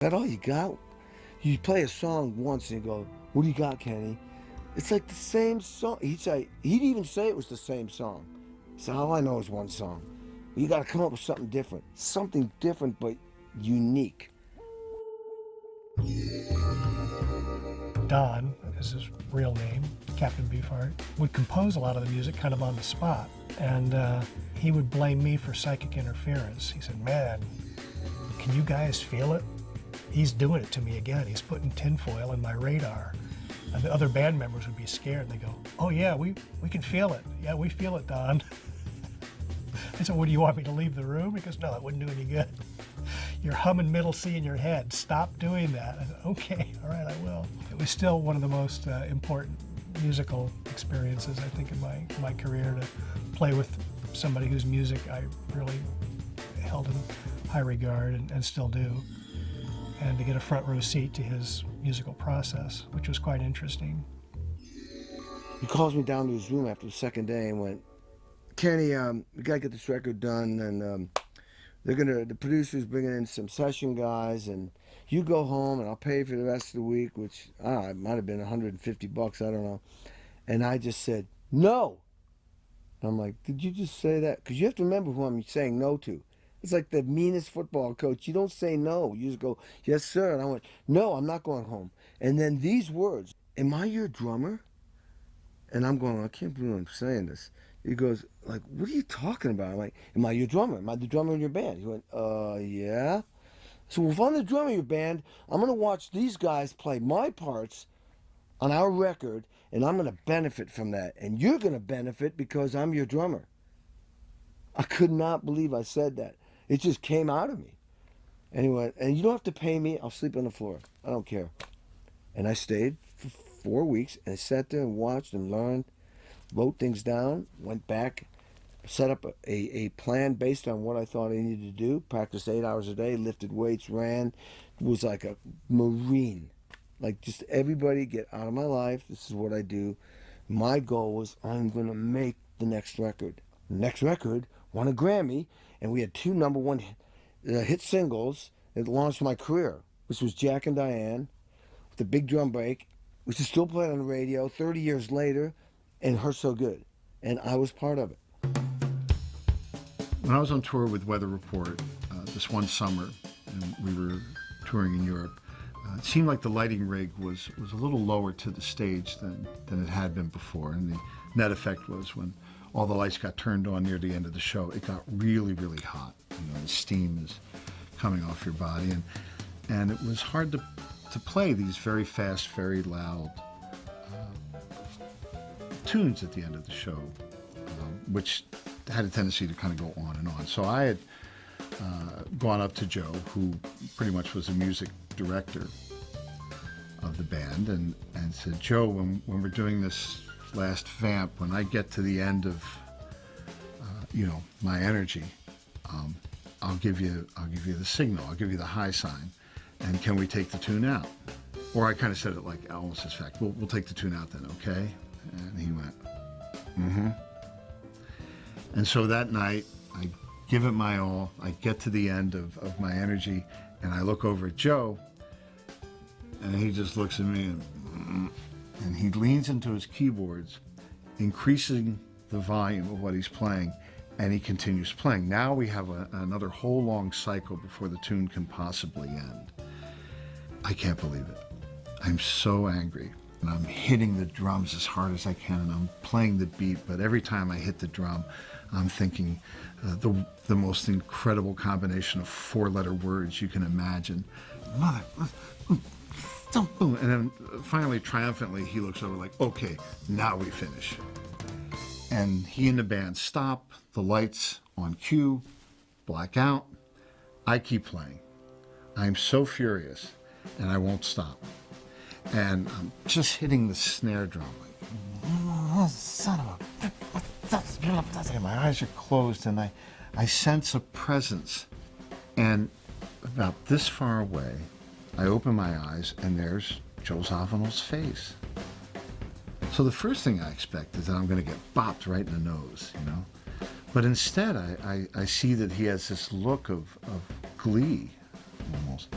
That all you got? You play a song once and you go, what do you got, Kenny? It's like the same song. He'd even say it was the same song. So all I know is one song. You got to come up with something different but unique. Don is his real name, Captain Beefheart, would compose a lot of the music kind of on the spot. And he would blame me for psychic interference. He said, man, can you guys feel it? He's doing it to me again. He's putting tinfoil in my radar. And the other band members would be scared. They go, oh yeah, we can feel it. Yeah, we feel it, Don. I said, well, do you want me to leave the room? He goes, no, it wouldn't do any good. You're humming middle C in your head. Stop doing that. I said, okay, all right, I will. It was still one of the most important musical experiences, I think, in my career, to play with somebody whose music I really held in high regard and still do, and to get a front row seat to his musical process, which was quite interesting. He calls me down to his room after the second day and went, Kenny, we gotta get this record done, and the producer's bringing in some session guys, and you go home and I'll pay for the rest of the week, which it might have been $150, I don't know. And I just said, no. And I'm like, did you just say that? Because you have to remember who I'm saying no to. It's like the meanest football coach. You don't say no. You just go, yes, sir. And I went, no, I'm not going home. And then these words, am I your drummer? And I'm going, I can't believe I'm saying this. He goes, like, what are you talking about? I'm like, am I your drummer? Am I the drummer in your band? He went, yeah. So if I'm the drummer in your band, I'm going to watch these guys play my parts on our record, and I'm going to benefit from that. And you're going to benefit because I'm your drummer. I could not believe I said that. It just came out of me. Anyway, and you don't have to pay me. I'll sleep on the floor. I don't care. And I stayed for 4 weeks and I sat there and watched and learned, wrote things down, went back, set up a plan based on what I thought I needed to do, practiced 8 hours a day, lifted weights, ran, was like a Marine. Like, just everybody get out of my life. This is what I do. My goal was, I'm going to make the next record. The next record won a Grammy, and we had 2 number 1 hit singles that launched my career, which was Jack and Diane, with the big drum break, which is still played on the radio 30 years later, and Hurt So Good. And I was part of it. When I was on tour with Weather Report this one summer, and we were touring in Europe, it seemed like the lighting rig was a little lower to the stage than it had been before. And the net effect was, when all the lights got turned on near the end of the show, it got really, really hot. You know, the steam is coming off your body. And it was hard to play these very fast, very loud tunes at the end of the show, which had a tendency to kind of go on and on. So I had gone up to Joe, who pretty much was a music director of the band, and said, Joe, when we're doing this last vamp, when I get to the end of my energy, I'll give you the signal, I'll give you the high sign, and can we take the tune out? Or I kind of said it like almost as fact, we'll take the tune out then, okay? And he went, mm-hmm. And so that night, I give it my all. I get to the end of my energy, and I look over at Joe, and he just looks at me, and he leans into his keyboards, increasing the volume of what he's playing, and he continues playing. Now we have another whole long cycle before the tune can possibly end. I can't believe it. I'm so angry. And I'm hitting the drums as hard as I can, and I'm playing the beat, but every time I hit the drum, I'm thinking the most incredible combination of 4-letter words you can imagine. Mother, boom. And then finally, triumphantly, he looks over like, okay, now we finish. And he and the band stop, the lights on cue, black out. I keep playing. I'm so furious, and I won't stop. And I'm just hitting the snare drum like, oh, son of a... My eyes are closed, and I sense a presence. And about this far away, I open my eyes, and there's Joe Zawinul's face. So the first thing I expect is that I'm going to get bopped right in the nose, you know? But instead, I see that he has this look of glee, almost.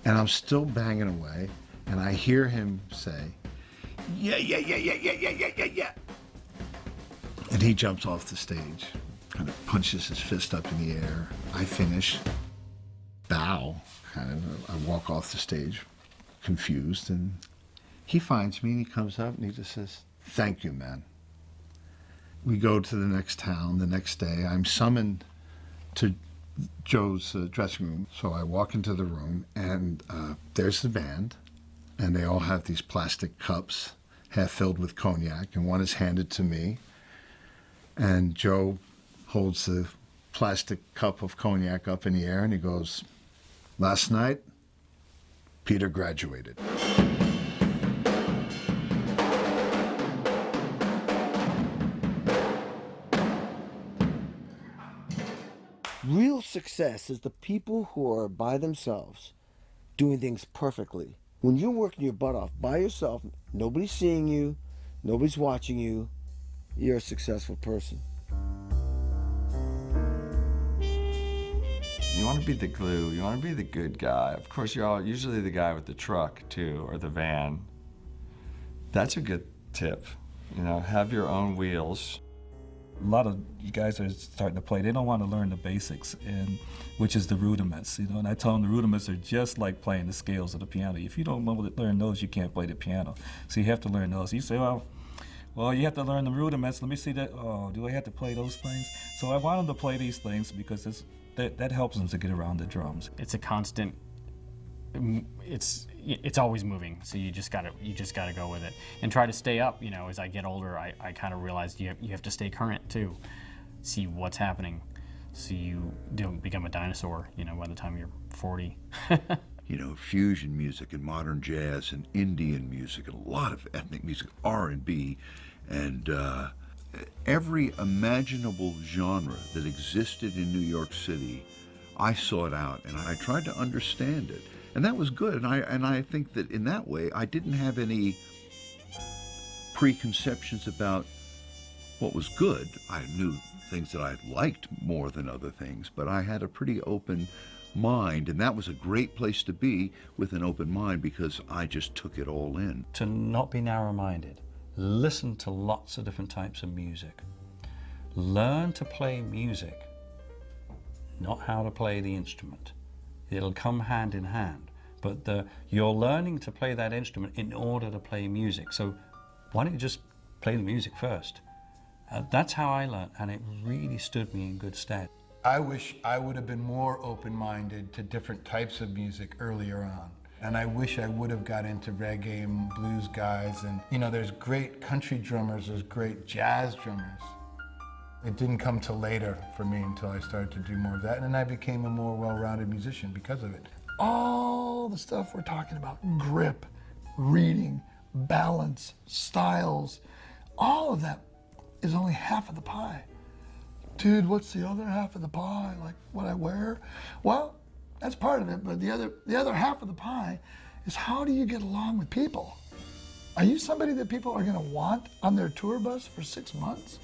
And I'm still banging away, and I hear him say, yeah, yeah, yeah, yeah, yeah, yeah, yeah, yeah, yeah. And he jumps off the stage, kind of punches his fist up in the air. I finish, bow, I walk off the stage, confused, and he finds me and he comes up and he just says, thank you, man. We go to the next town the next day. I'm summoned to Joe's dressing room. So I walk into the room and there's the band, and they all have these plastic cups half filled with cognac, and one is handed to me, and Joe holds the plastic cup of cognac up in the air and he goes, last night, Peter graduated. Real success is the people who are by themselves, doing things perfectly. When you're working your butt off by yourself, nobody's seeing you, nobody's watching you, you're a successful person. You want to be the glue, you want to be the good guy. Of course, you're usually the guy with the truck, too, or the van. That's a good tip. You know, have your own wheels. A lot of you guys are starting to play. They don't want to learn the basics, and which is the rudiments, you know. And I tell them the rudiments are just like playing the scales of the piano. If you don't learn those, you can't play the piano. So you have to learn those. You say, well, you have to learn the rudiments. Let me see that. Oh, do I have to play those things? So I want them to play these things because that helps them to get around the drums. It's a constant. It's always moving, so you just gotta go with it and try to stay up. You know, as I get older, I kind of realized you have to stay current too, see what's happening, so you don't become a dinosaur. You know, by the time you're 40. You know, fusion music and modern jazz and Indian music and a lot of ethnic music, R&B, and every imaginable genre that existed in New York City, I sought out and I tried to understand it. And that was good, and I think that in that way, I didn't have any preconceptions about what was good. I knew things that I liked more than other things, but I had a pretty open mind, and that was a great place to be with an open mind because I just took it all in. To not be narrow-minded, listen to lots of different types of music. Learn to play music, not how to play the instrument. It'll come hand in hand, but you're learning to play that instrument in order to play music. So why don't you just play the music first? That's how I learned, and it really stood me in good stead. I wish I would have been more open-minded to different types of music earlier on. And I wish I would have got into reggae and blues guys. And you know, there's great country drummers, there's great jazz drummers. It didn't come till later for me until I started to do more of that, and I became a more well-rounded musician because of it. All the stuff we're talking about, grip, reading, balance, styles, all of that is only half of the pie. Dude, what's the other half of the pie? Like what I wear? Well, that's part of it, but the other half of the pie is how do you get along with people? Are you somebody that people are gonna want on their tour bus for 6 months?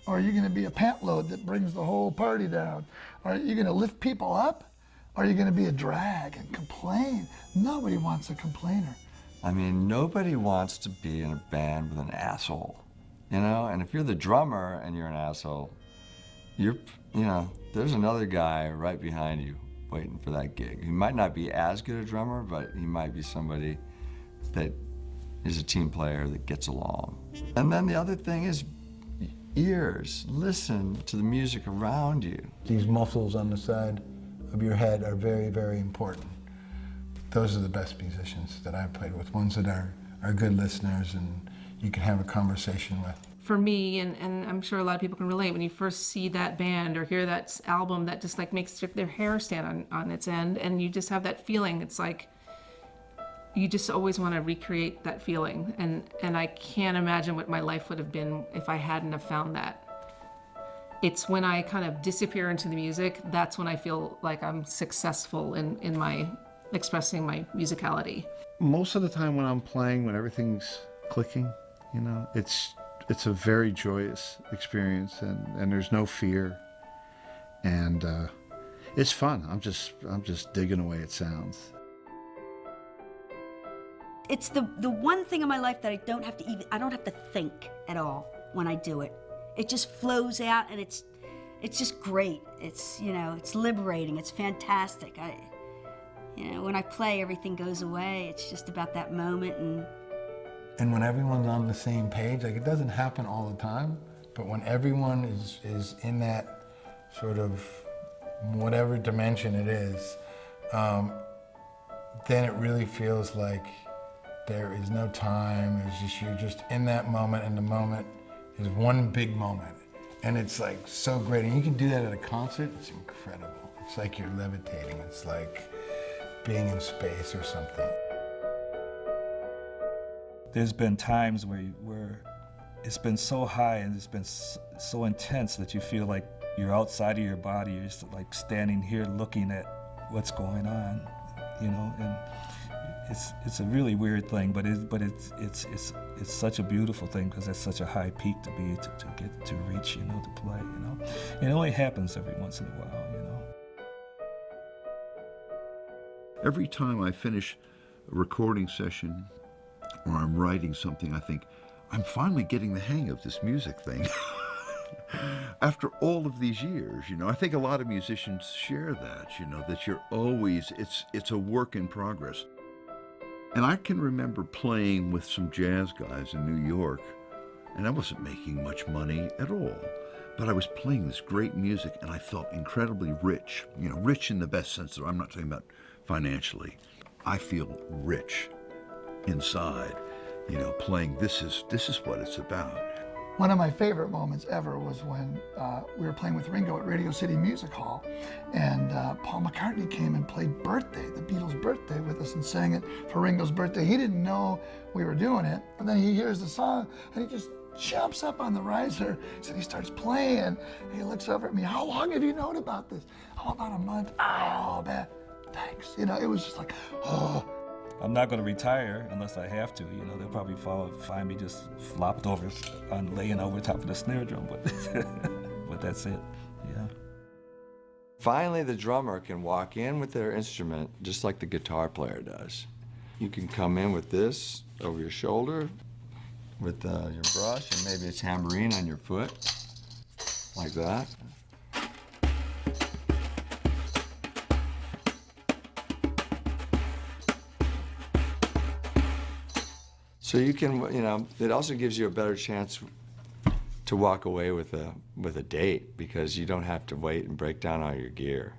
Or are you going to be a pant load that brings the whole party down? Are you going to lift people up? Or are you going to be a drag and complain? Nobody wants a complainer. I mean, nobody wants to be in a band with an asshole, you know? And if you're the drummer and you're an asshole, there's another guy right behind you waiting for that gig. He might not be as good a drummer, but he might be somebody that is a team player that gets along. And then the other thing is ears. Listen to the music around you. These muscles on the side of your head are very, very important. Those are the best musicians that I've played with, ones that are good listeners and you can have a conversation with. For me, and I'm sure a lot of people can relate, when you first see that band or hear that album, that just like makes their hair stand on its end, and you just have that feeling. It's like you just always want to recreate that feeling, and I can't imagine what my life would have been if I hadn't have found that. It's when I kind of disappear into the music, that's when I feel like I'm successful in my expressing my musicality. Most of the time when I'm playing, when everything's clicking, you know, it's a very joyous experience, and there's no fear, and it's fun. I'm just digging the way it sounds. it's the one thing in my life that I don't have to think at all when I do it. It just flows out, and it's just great. It's, you know, it's liberating. It's fantastic. When I play, everything goes away. It's just about that moment. And when everyone's on the same page, like, it doesn't happen all the time, but when everyone is in that sort of whatever dimension it is, then it really feels like there is no time. It's just, you're just in that moment, and the moment is one big moment. And it's like so great. And you can do that at a concert, it's incredible. It's like you're levitating. It's like being in space or something. There's been times where it's been so high and it's been so intense that you feel like you're outside of your body. You're just like standing here looking at what's going on, you know. And it's a really weird thing, but it's such a beautiful thing because it's such a high peak to be to get to reach, you know, to play, you know. And it only happens every once in a while, you know. Every time I finish a recording session or I'm writing something, I think, I'm finally getting the hang of this music thing. After all of these years, you know, I think a lot of musicians share that, you know, that you're always, it's a work in progress. And I can remember playing with some jazz guys in New York, and I wasn't making much money at all, but I was playing this great music, and I felt incredibly rich, you know, rich in the best sense. I'm not talking about financially. I feel rich inside, you know, playing this is what it's about. One of my favorite moments ever was when we were playing with Ringo at Radio City Music Hall, and Paul McCartney came and played Birthday, the Beatles' Birthday, with us and sang it for Ringo's birthday. He didn't know we were doing it, and then he hears the song, and he just jumps up on the riser, so he starts playing, and he looks over at me, "How long have you known about this?" "Oh, about a month." "Oh, man, thanks." You know, it was just like, oh. I'm not going to retire unless I have to. You know, they'll probably find me just flopped over, laying over top of the snare drum, but but that's it. Yeah. Finally, the drummer can walk in with their instrument just like the guitar player does. You can come in with this over your shoulder, with your brush, and maybe a tambourine on your foot, like that. So you can, you know, it also gives you a better chance to walk away with a date because you don't have to wait and break down all your gear.